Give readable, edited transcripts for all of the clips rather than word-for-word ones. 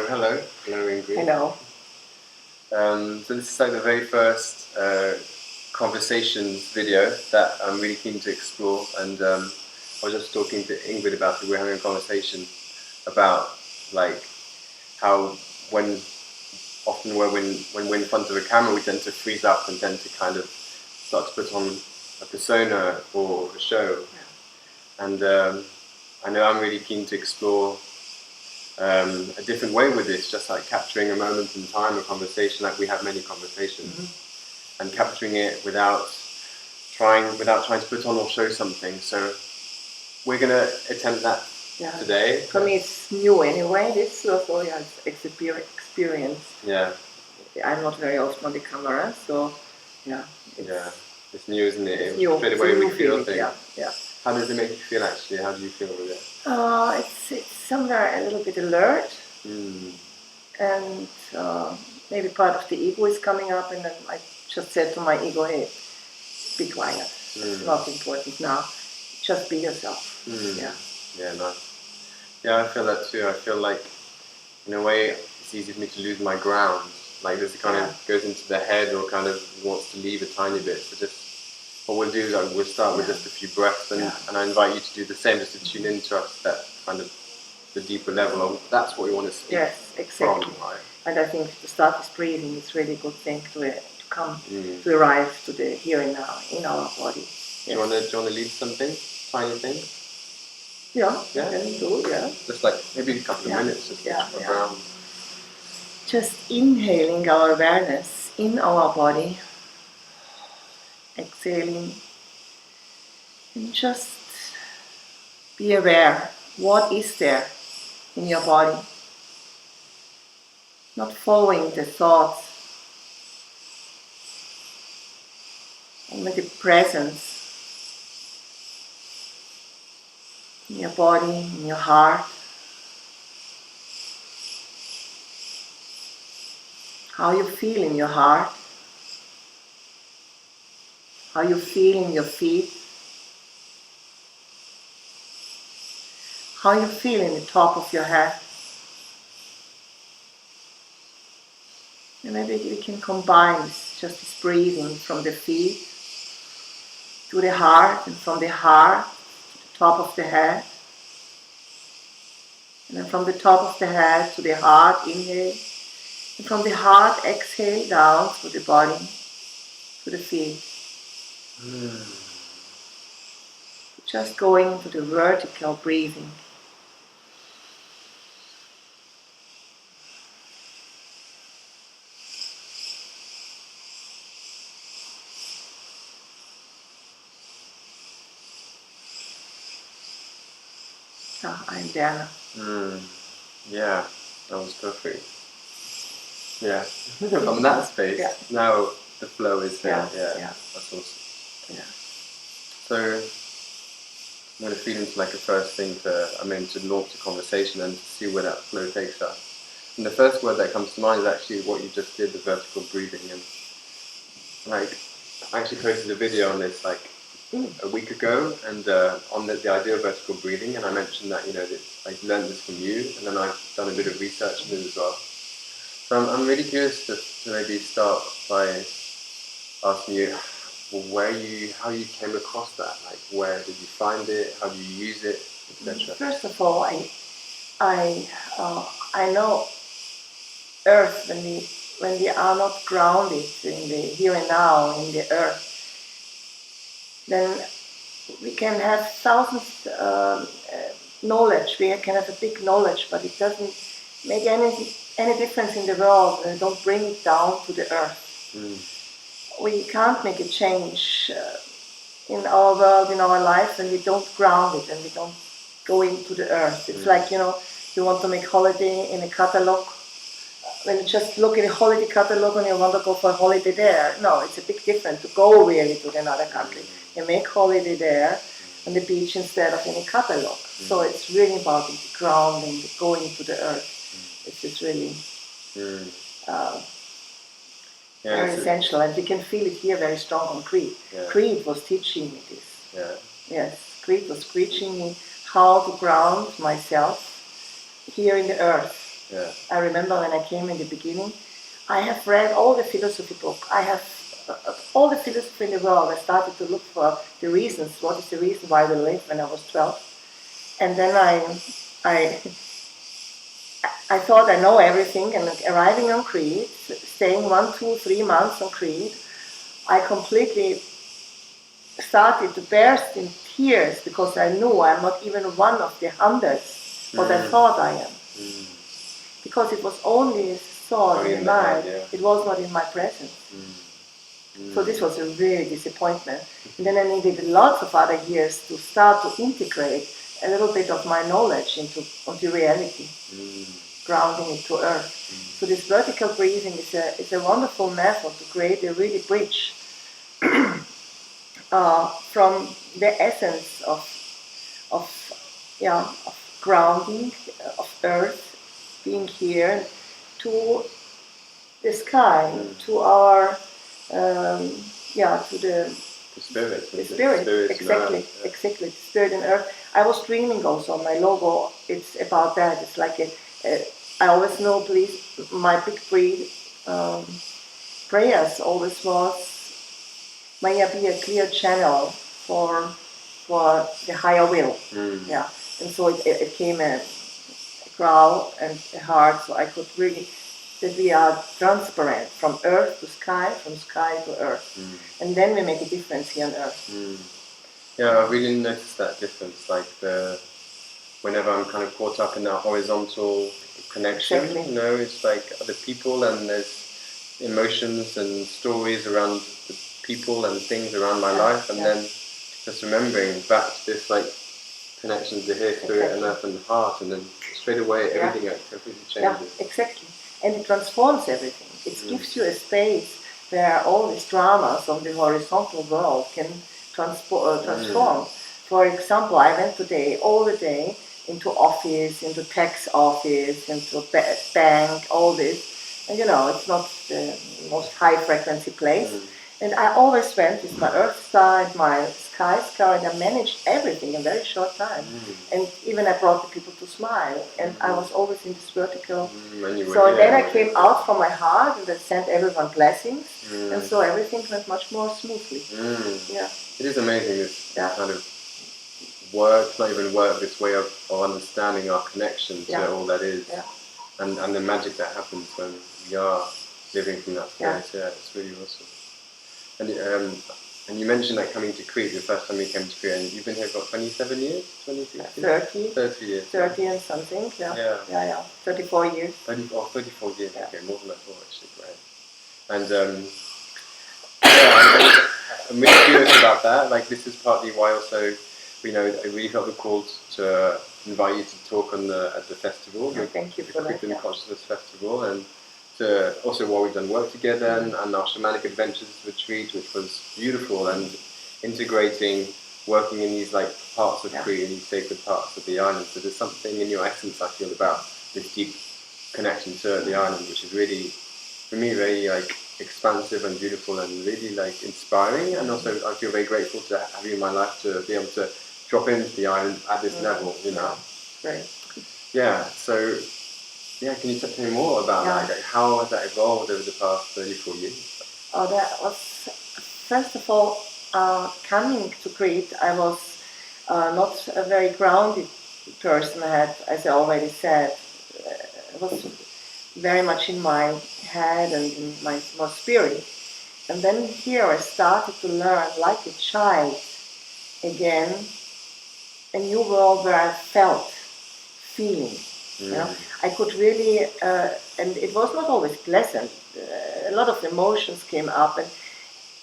Hello Ingrid. Hello. So this is like the very first conversations video that I'm really keen to explore, and I was just talking to Ingrid about it. We're having a conversation about like how when we're in front of a camera, we tend to freeze up and tend to kind of start to put on a persona or a show. Yeah. And I know I'm really keen to explore a different way with this, just like capturing a moment in time, a conversation, like we have many conversations, and capturing it without trying to put on or show something. So we're gonna attempt that today. For me, it's new anyway. This sort of experience. Yeah. I'm not very often on the camera, so yeah. It's new, isn't it? It's new. Straight away we feel things. Yeah. How does it make you feel actually? How do you feel with it? It's somewhere a little bit alert, and maybe part of the ego is coming up, and then I just said to my ego, "Hey, be quiet. It's not important now. Just be yourself." Yeah, nice. Yeah, I feel that too. I feel like, in a way, it's easy for me to lose my ground. Like this kind of goes into the head or kind of wants to leave a tiny bit. So just what we'll do is we'll start with just a few breaths, and I invite you to do the same, just to tune into us, that kind of the deeper level of that's what we want to speak. Yes, exactly. From, right? And I think to start with breathing is really a good thing to come to arrive to the here and now in our body. Yes. Do you want to lead something, tiny thing? Yeah. Can do. Yeah. Just like maybe a couple of minutes, just around. Just inhaling our awareness in our body, exhaling, and just be aware what is there in your body. Not following the thoughts, only the presence in your body, in your heart. How you feel in your heart, how you feel in your feet, how you feel in the top of your head. And maybe we can combine just this breathing from the feet to the heart, and from the heart to the top of the head. And then from the top of the head to the heart, inhale. And from the heart, exhale down through the body, to the feet. Just going to the vertical breathing. I'm Diana. Yeah, that was perfect. Yeah, from that space, now the flow is there. That's awesome. Yeah. So I'm going to feed into like a first thing to launch a conversation and to see where that flow takes us. And the first word that comes to mind is actually what you just did, the vertical breathing. And like, I actually posted a video on this like a week ago, and on the idea of vertical breathing, and I mentioned that that I learned this from you, and then I've done a bit of research on it as well. So I'm really curious to maybe start by asking you how you came across that. Like, where did you find it? How do you use it, etc.? First of all, I know Earth, when we are not grounded in the here and now in the Earth, then we can have thousands knowledge. We can have a big knowledge, but it doesn't make any difference in the world, and don't bring it down to the Earth. We can't make a change in our world, in our life, when we don't ground it and we don't go into the Earth. It's like, you want to make holiday in a catalog. When you just look at a holiday catalog and you want to go for a holiday there, no, it's a big difference to go really to another country. You make holiday there on the beach instead of in a catalog. So it's really important, the grounding, the going to the Earth. It's just really very essential, and we can feel it here very strong on Creed. Creed was teaching me this. Yes, Creed was teaching me how to ground myself here in the earth. Yeah. I remember when I came in the beginning, I have read all the philosophy book. I have all the philosophy in the world. I started to look for the reasons. What is the reason why we live when I was 12? And then I thought I know everything, and arriving on Crete, staying 1, 2, 3 months on Crete, I completely started to burst in tears because I knew I'm not even one of the hundreds what I thought I am. Because it was only a thought in the mind, it was not in my presence. So this was a really disappointment. And then I needed lots of other years to start to integrate a little bit of my knowledge into reality, grounding it to earth. So this vertical breathing is a wonderful method to create a really bridge from the essence of grounding, of earth being here, to the sky, to our to the spirit. The spirit, exactly, exactly. The spirit and earth. I was dreaming also. My logo, it's about that. It's like I always know, please, my big prayers always was, may I be a clear channel for the higher will. Yeah, and so it came a growl and a heart, so I could really, that we are transparent from earth to sky, from sky to earth. And then we make a difference here on earth. Yeah, I really noticed that difference, like whenever I'm kind of caught up in that horizontal connection, Exactly. you know, it's like other people and there's emotions and stories around the people and things around my life, and then just remembering back to this like connection to here, spirit and earth and heart, and then straight away everything completely changes. Yeah, exactly. And it transforms everything. It gives you a space where all these dramas of the horizontal world can transform. For example, I went today, all the day, into office, into tax office, into bank, all this. And you know, it's not the most high frequency place. And I always went with my earth star and my sky star, and I managed everything in a very short time. And even I brought the people to smile. And I was always in this vertical. So then I came out from my heart and I sent everyone blessings. And so everything went much more smoothly. Yeah. It is amazing, this kind of work, not even work, this way of understanding our connection to all that is. And the magic that happens when we are living from that place. Yeah, it's really awesome. And you mentioned that coming to Crete, the first time you came to Crete, and you've been here for 27 years? 26 years? 30 years. 30 and something, yeah. 34 years. 34 years, okay, more than I thought actually, right. And I'm really curious about that. Like, this is partly why also, you know, I really felt the call to invite you to talk at the festival. Thank you for that. Cretan Consciousness Festival, and also while we've done work together and our shamanic adventures retreat, which was beautiful, and integrating, working in these like parts of Crete, these sacred parts of the island. So there's something in your essence, I feel, about this deep connection to the island, which is really, for me, very like expansive and beautiful and really like inspiring. And also I feel very grateful to have you in my life to be able to drop into the island at this level, you know. Right. Yeah, so can you talk to me more about that? Like, how has that evolved over the past 34 years? Oh, that was, first of all, coming to Crete, I was not a very grounded person. I had, as I already said, I was very much in my head and in my spirit. And then here I started to learn, like a child, again, a new world where I felt, feeling. You know, I could really, and it was not always pleasant. A lot of emotions came up, and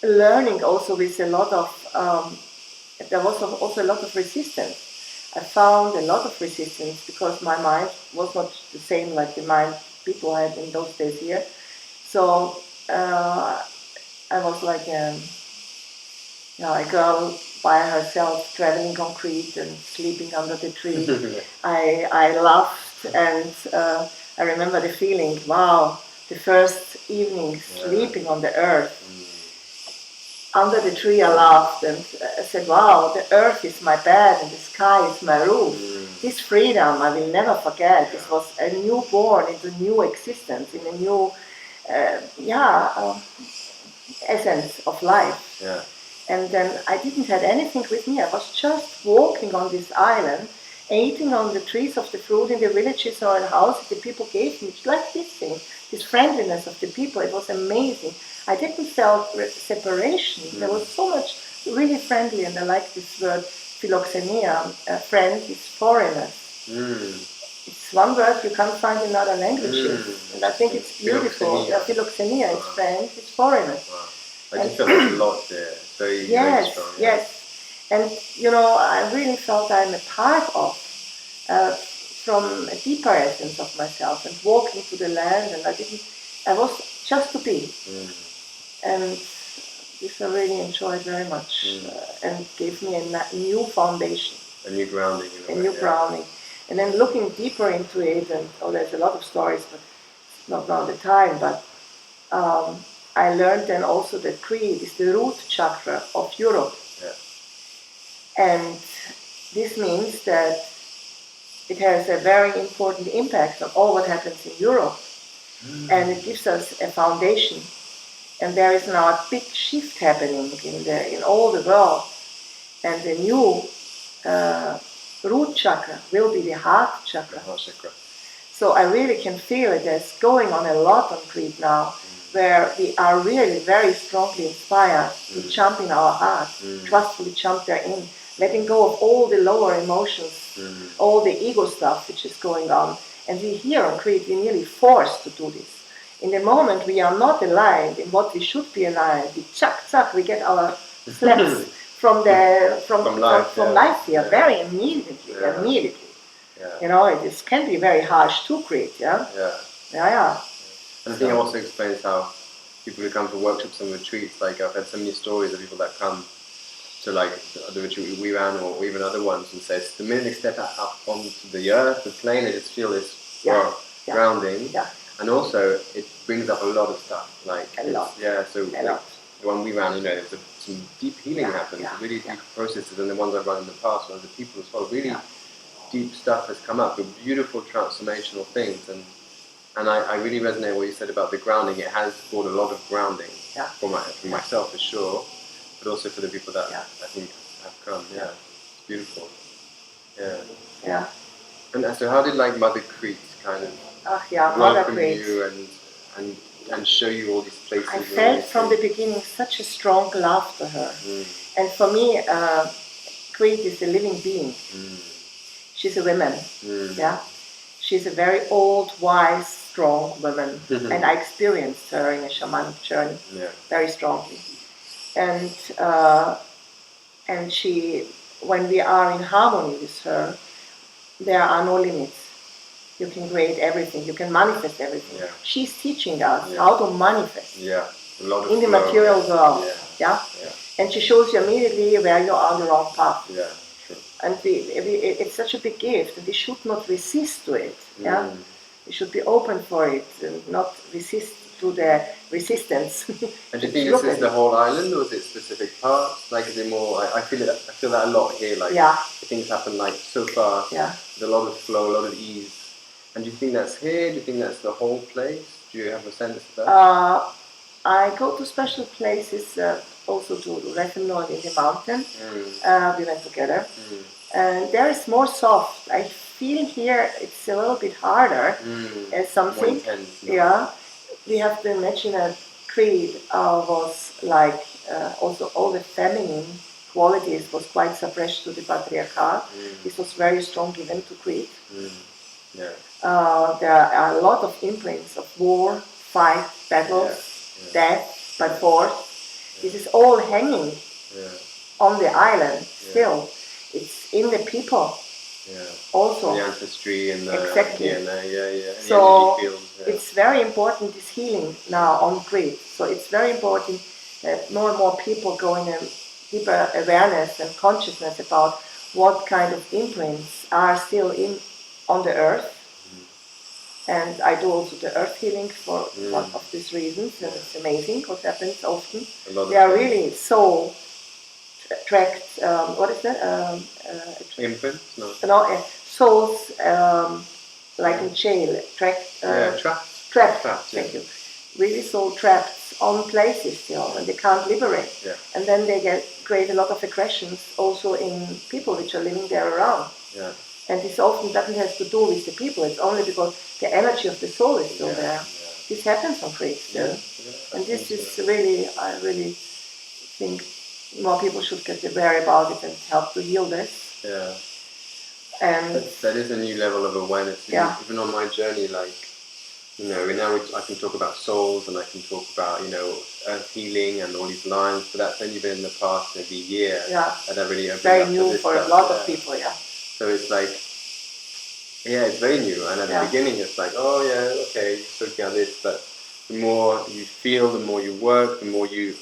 learning also with a lot of, there was also a lot of resistance. I found a lot of resistance because my mind was not the same like the mind people had in those days here. So I was like a girl by herself traveling on Crete and sleeping under the tree. I laughed, and I remember the feeling, wow, the first evening sleeping on the earth. under the tree, I laughed and I said, wow, the earth is my bed and the sky is my roof. This freedom I will never forget. This was a newborn into new existence, in a new, essence of life. Yeah. And then I didn't have anything with me. I was just walking on this island, eating on the trees of the fruit in the villages or in houses the people gave me. Like this thing, this friendliness of the people. It was amazing. I didn't feel separation. There was so much really friendly, and I like this word philoxenia. Friend is foreigners. It's one word you can't find in other languages, and I think it's beautiful. Philoxenia, it's friend, it's foreigners. Wow. I just felt there's a lot there. It's very, very strong. Yes. And you know, I really felt I'm a part of, from a deeper essence of myself, and walking to the land, and I was just to be. And this I really enjoyed very much, and gave me a new foundation. A new grounding. Grounding. And then looking deeper into it, and there's a lot of stories, but it's not now the time, but I learned then also that Creed is the root chakra of Europe. Yeah. And this means that it has a very important impact on all what happens in Europe. And it gives us a foundation. And there is now a big shift happening in all the world. And the new root chakra will be the heart chakra. So I really can feel it. There's going on a lot on Crete now, where we are really very strongly inspired to jump in our heart, trustfully jump therein, letting go of all the lower emotions, all the ego stuff which is going on. And we here on Crete, we're nearly forced to do this. In the moment we are not aligned in what we should be aligned, we we get our slaps from life here, very immediately. Yeah. You know, it can be very harsh to Crete, Yeah. And I think it So- also explains how people who come for workshops and retreats, like I've had so many stories of people that come to like the retreat we ran or even other ones and says the minute they step up onto the earth, the plane, they just feel this grounding. Yeah. And also it brings up a lot of stuff. Like Yeah, so A lot. the one we ran, you know, there's some deep healing happens, really deep processes, and the ones I've run in the past, and other people as well, really deep stuff has come up, with beautiful transformational things, and I really resonate with what you said about the grounding. It has brought a lot of grounding for myself for sure, but also for the people that I think have come. Yeah, it's beautiful. Yeah. And so how did like Mother Crete kind of Mother welcome Crete. you and show you all these places? I and all felt these from the things? beginning such a strong love for her. And for me, Crete is a living being. She's a woman. Yeah. She's a very old, wise, strong woman. And I experienced her in a shamanic journey very strongly. And she, when we are in harmony with her, there are no limits. You can create everything. You can manifest everything. Yeah. She's teaching us how to manifest A lot of in the flow. material world. Yeah. And she shows you immediately where you are on the wrong path. Yeah, sure. And it's such a big gift, and we should not resist to it. Yeah, we should be open for it and not resist to the resistance. And do you think this is the whole island, or is it specific parts? Like, is it more? I feel it. I feel that a lot here. Like, things happen like so fast. Yeah. With a lot of flow, a lot of ease. And do you think that's here? Do you think that's the whole place? Do you have a sense of that? I go to special places also to Revenant in the mountain. We went together. And there is more soft. I feel here it's a little bit harder. Something. More intense, We have to imagine that Crete was like also all the feminine qualities was quite suppressed to the patriarchate. This was very strong given to Crete. There are a lot of imprints of war, fight, battles, death by force. This is all hanging on the island still. It's in the people. Also. The ancestry and the DNA, So the energy fields. it's very important, this healing now on Crete. So it's very important that more and more people go in a deeper awareness and consciousness about what kind of imprints are still on the earth. And I do also the earth healing for one of these reasons, and it's amazing what happens often. They are really so tracked. What is that? Imprint? No, souls like in jail, trapped. Trapped. Thank you. Really so trapped on places, and they can't liberate. Yeah. And then they create a lot of aggressions also in people which are living there around. Yeah. And this often doesn't have to do with the people. It's only because the energy of the soul is still there. Yeah. This happens on Crete still. And this is really, I really think more people should get aware about it and help to heal this. Yeah. And that is a new level of awareness. Even on my journey, like, now I can talk about souls and I can talk about, earth healing and all these lines, but that's only been in the past maybe year. Yeah. And I really opened very up new to this for stuff. A lot of people, So it's like, it's very new. And at the beginning, it's like, oh yeah, okay, talking about this. But the more you feel, the more you work, the more you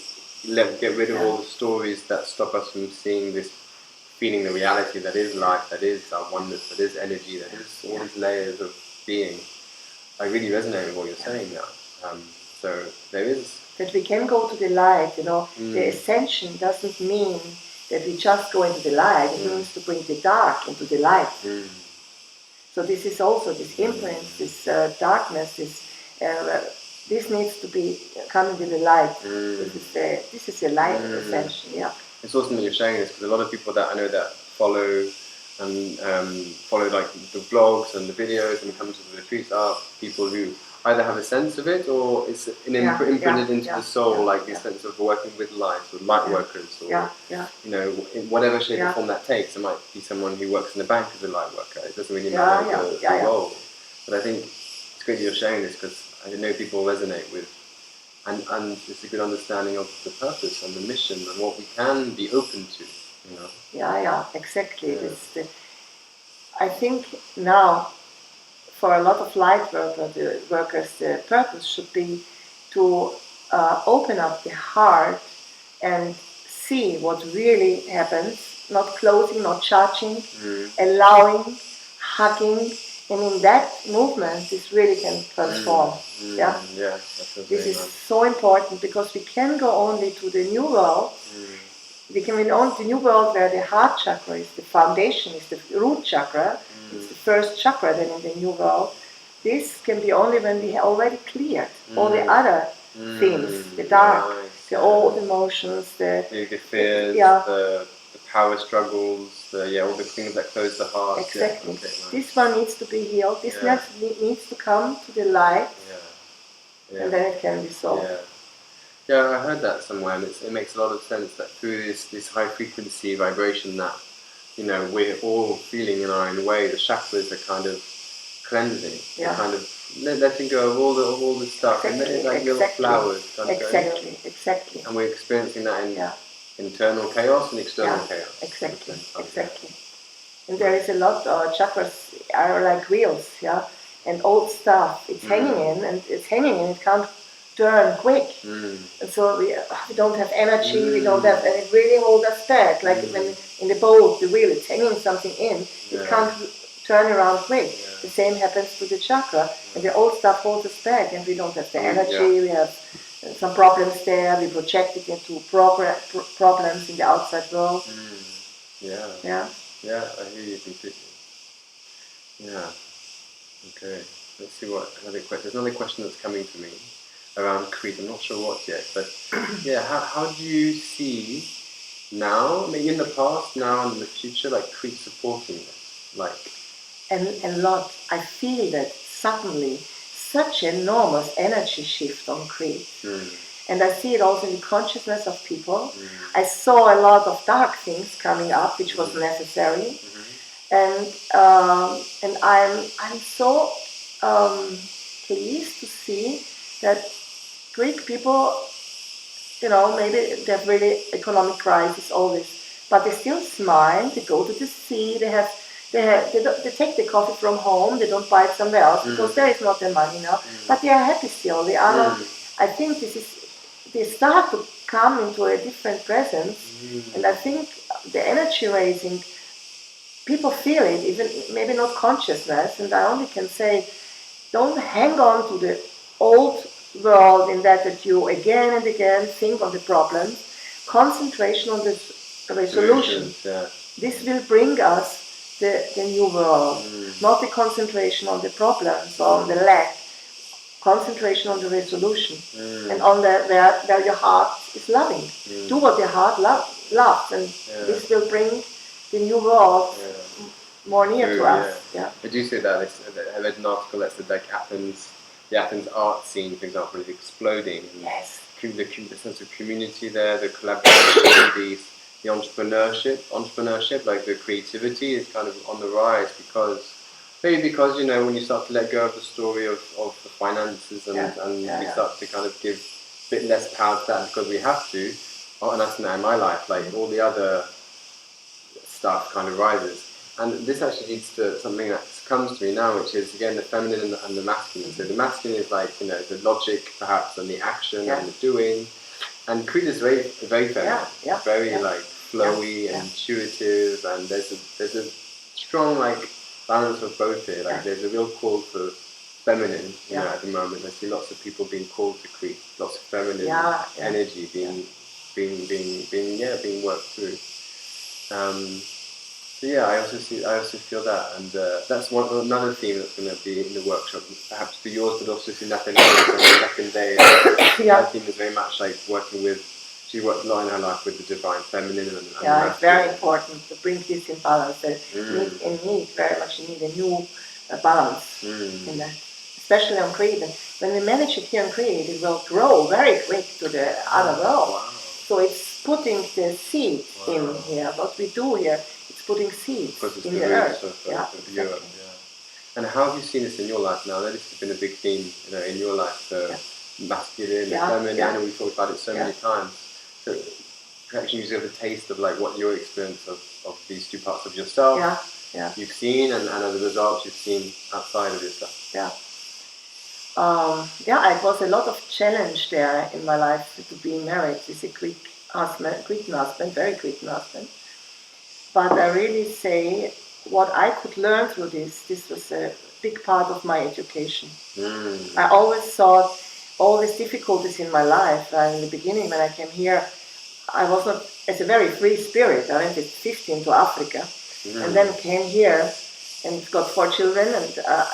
get rid of all the stories that stop us from seeing this, feeling the reality that is life, that is our oneness, that is energy, that is all these layers of being. I really resonate with what you're saying now. So there is... That we can go to the light, The ascension doesn't mean that we just go into the light. It means to bring the dark into the light. So this is also this imprint, this darkness, this needs to be coming to the light. This is the light ascension, It's awesome that you're sharing this, because a lot of people that I know that follow like the vlogs and the videos and come to the retreats are people who either have a sense of it or it's imprinted into the soul, like this sense of working with light or light workers, or in whatever shape or form that takes. It might be someone who works in the bank as a light worker. It doesn't really matter the role. But I think it's great that you're sharing this, because I know people resonate with, and it's a good understanding of the purpose and the mission and what we can be open to. Exactly. I think now, for a lot of light workers, the purpose should be to open up the heart and see what really happens, not closing, not judging, allowing, hugging, and in that movement, this really can transform. This is so important, because we can go only to the new world. We can go on to the new world where the heart chakra is the foundation, is the root chakra. It's the first chakra then in the new world. This can be only when we have already cleared all the other things, the dark, the old emotions, the fears, the power struggles, all the things that close the heart. Exactly. This one needs to be healed. This needs to come to the light, and then it can be solved. Yeah, I heard that somewhere, and it makes a lot of sense that through this high frequency vibration that we're all feeling in our own way, the chakras are kind of cleansing, kind of letting go of all the stuff, and they're like little flowers. Exactly. And we're experiencing that in internal chaos and external chaos. Exactly. And there is a lot of chakras are like wheels, and old stuff. It's hanging in, and it can't turn quick, and so we don't have energy, we don't have, and it really holds us back, like when in the boat, the wheel, it's hanging something in, it can't turn around quick. The same happens to the chakra, and the old stuff holds us back, and we don't have the energy, we have some problems there, we project it into problems in the outside world. I hear you completely. Okay, let's see what another question. There's another question that's coming to me around Crete. I'm not sure what yet, but how do you see now, maybe in the past, now and in the future, like Crete supporting this? A lot. I feel that suddenly such enormous energy shift on Crete. And I see it also in the consciousness of people. I saw a lot of dark things coming up, which was necessary. And I'm so pleased to see that Greek people, maybe they have really economic crisis, all this, but they still smile. They go to the sea. They take the coffee from home. They don't buy it somewhere else because there is not the money now. But they are happy still. They are not. I think they start to come into a different presence, and I think the energy raising, people feel it, even maybe not consciousness. And I only can say, don't hang on to the old world in that you again and again think on the problems. Concentration on the resolution. Yeah. This will bring us the new world, not the concentration on the problems or on the lack. Concentration on the resolution and on where your heart is loving. Do what your heart loves, and this will bring the new world more near to us. Yeah. I do say that. I read an article that said like the Athens art scene, for example, is exploding. Yes. The sense of community there, the collaboration, the entrepreneurship, like the creativity is kind of on the rise maybe because when you start to let go of the story of the finances and we start to kind of give a bit less power to that because we have to. And that's now in my life, like all the other stuff kind of rises. And this actually leads to something that comes to me now, which is again the feminine and the masculine. So the masculine is like the logic perhaps and the action and the doing, and Crete is very feminine, very like flowy and intuitive, and there's a strong like balance of both here. Like there's a real call for feminine, at the moment. I see lots of people being called to Crete, lots of feminine energy being worked through. So I also feel that, and that's another theme that's going to be in the workshop, perhaps for yours, but also for Nathaniel on the second day. Her theme is very much like working with. She worked a lot in her life with the divine feminine and it's very important to bring this in balance. Very much need a new balance in that, especially on Cretan. When we manage it here on Cretan, it will grow very quick to the other world. Wow. So it's putting the seed in here. What we do here, it's putting seeds in the earth. Exactly. And how have you seen this in your life now? This has been a big theme, in your life, masculine, feminine, and we've talked about it so many times. So actually you have a taste of like what your experience of these two parts of yourself you've seen, and as a result you've seen outside of yourself. It was a lot of challenge there in my life to be married with a Cretan husband, very Cretan husband. But I really say what I could learn through this was a big part of my education. I always thought all these difficulties in my life, in the beginning when I came here, I was not, as a very free spirit, I went at 15 to Africa and then came here and got 4 children,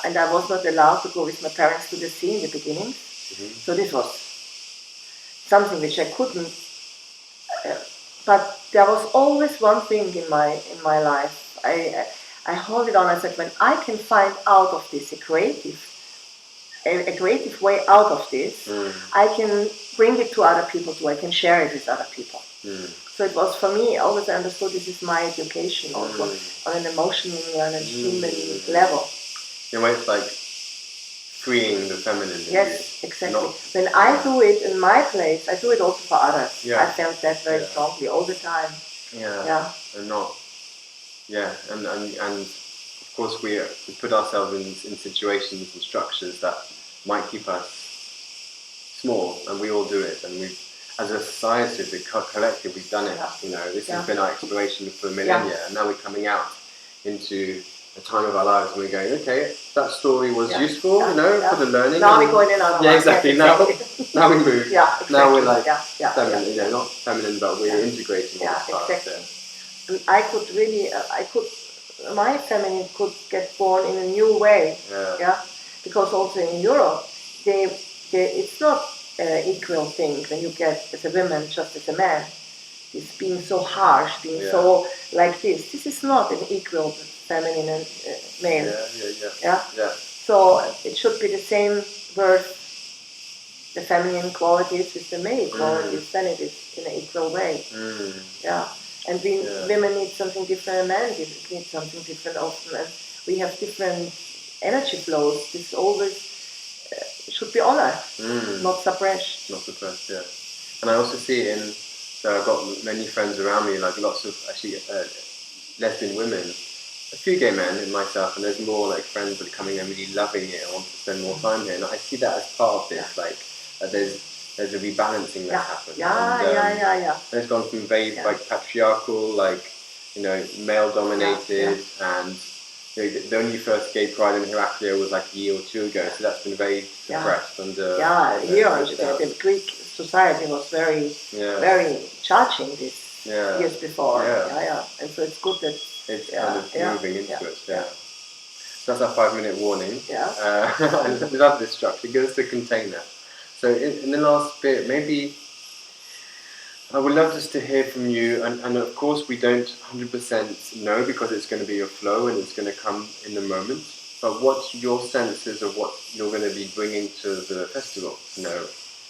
and I was not allowed to go with my parents to the sea in the beginning. So this was something which I couldn't, but there was always one thing in my life. I hold it on. I said, when I can find out of this a creative way out of this, I can bring it to other people too. I can share it with other people. So it was for me, always I understood this is my education also on an emotional and a human level. In a way it's like freeing the feminine. Yes, exactly. When I do it in my place, I do it also for others. I felt that very strongly all the time. And of course we put ourselves in situations and structures that might keep us small, and we all do it, and we've, as a society, as a collective, we've done it. This has been our exploration for millennia, and now we're coming out into a time of our lives and we're going, okay, that story was useful, for the learning. Now we're going in on exactly. Now we move. Exactly. Now we're like feminine, not feminine, but we're integrating all this part. And I could really, my feminine could get born in a new way. Because also in Europe, it's not an equal thing when you get as a woman just as a man. It's being so harsh, being so like this. This is not an equal feminine and male. So it should be the same worth, the feminine qualities with the male qualities, then it is in an equal way. And women need something different, and men need something different often, and we have different energy flows. This always should be honored, not suppressed. And I also see so I've got many friends around me, like lots of actually lesbian women, a few gay men and myself, and there's more like friends that are coming and really loving it and want to spend more time here. And I see that as part of this, like there's a rebalancing that's happened. And it's gone from very like patriarchal, like male dominated, and the only first gay pride in Heraklia was like a year or two ago, so that's been very suppressed. Here the Greek society was very judging this years before. And so it's good that it's kind of moving into it. So that's our 5-minute warning. I love this structure. It goes to container. So in the last bit, maybe I would love just to hear from you, and of course we don't 100% know because it's going to be a flow and it's going to come in the moment, but what's your senses of what you're going to be bringing to the festival?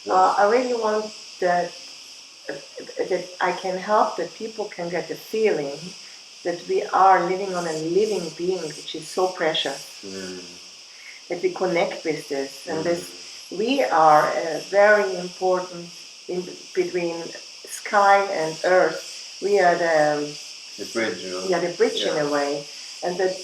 I really want that I can help that people can get the feeling that we are living on a living being which is so precious, that we connect with this, and we are very important in between sky and earth. We are the bridge. The bridge in a way, and that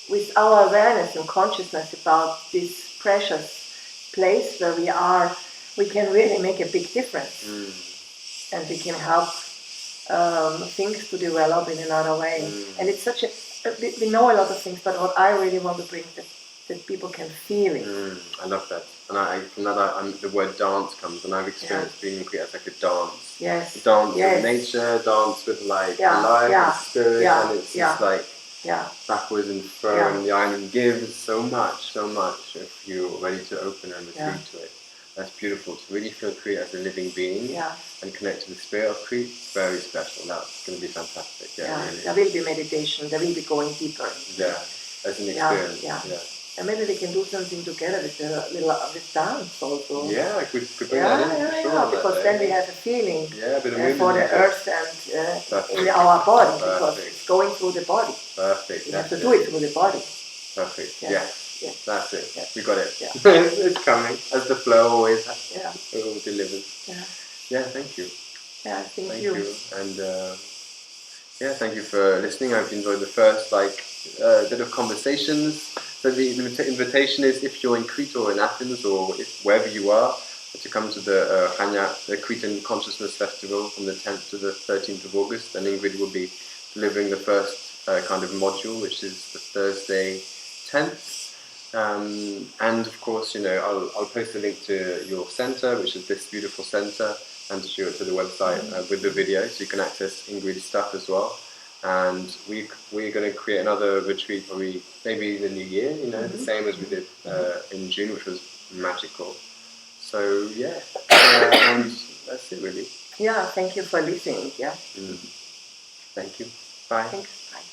with our awareness and consciousness about this precious place where we are, we can really make a big difference, and we can help things to develop in another way. And it's such a we know a lot of things, but what I really want to bring that people can feel it. I love that. And the word dance comes, and I've experienced being in Cretan as like a dance. Dance with nature, dance with like life and spirit, and it's just like backwards and fro, and the island gives so much if you're ready to open and receive to it. That's beautiful. To really feel Crete as a living being and connect to the spirit of Crete, very special. That's going to be fantastic. Really. There will be meditation. There will be going deeper. As an experience. And maybe we can do something together with with dance also. I could bring that in for sure. Because then we have a feeling for the earth and in our body, because it's going through the body. Perfect. We have to do it through the body. Perfect. That's it. We got it. It's coming, as the flow always delivers. Thank you. Thank you. And thank you for listening. I hope you enjoyed the first bit of conversations. So the invitation is, if you're in Crete or in Athens or wherever you are, to come to the the Cretan Consciousness Festival from the 10th to the 13th of August, and Ingrid will be delivering the first kind of module, which is the Thursday 10th. And of course, I'll post a link to your center, which is this beautiful center, and to the website with the video, so you can access Ingrid's stuff as well. And we're going to create another retreat, maybe in the new year, the same as we did in June, which was magical. So and that's it really. Thank you for listening. Thank you. Bye. Thanks. Bye.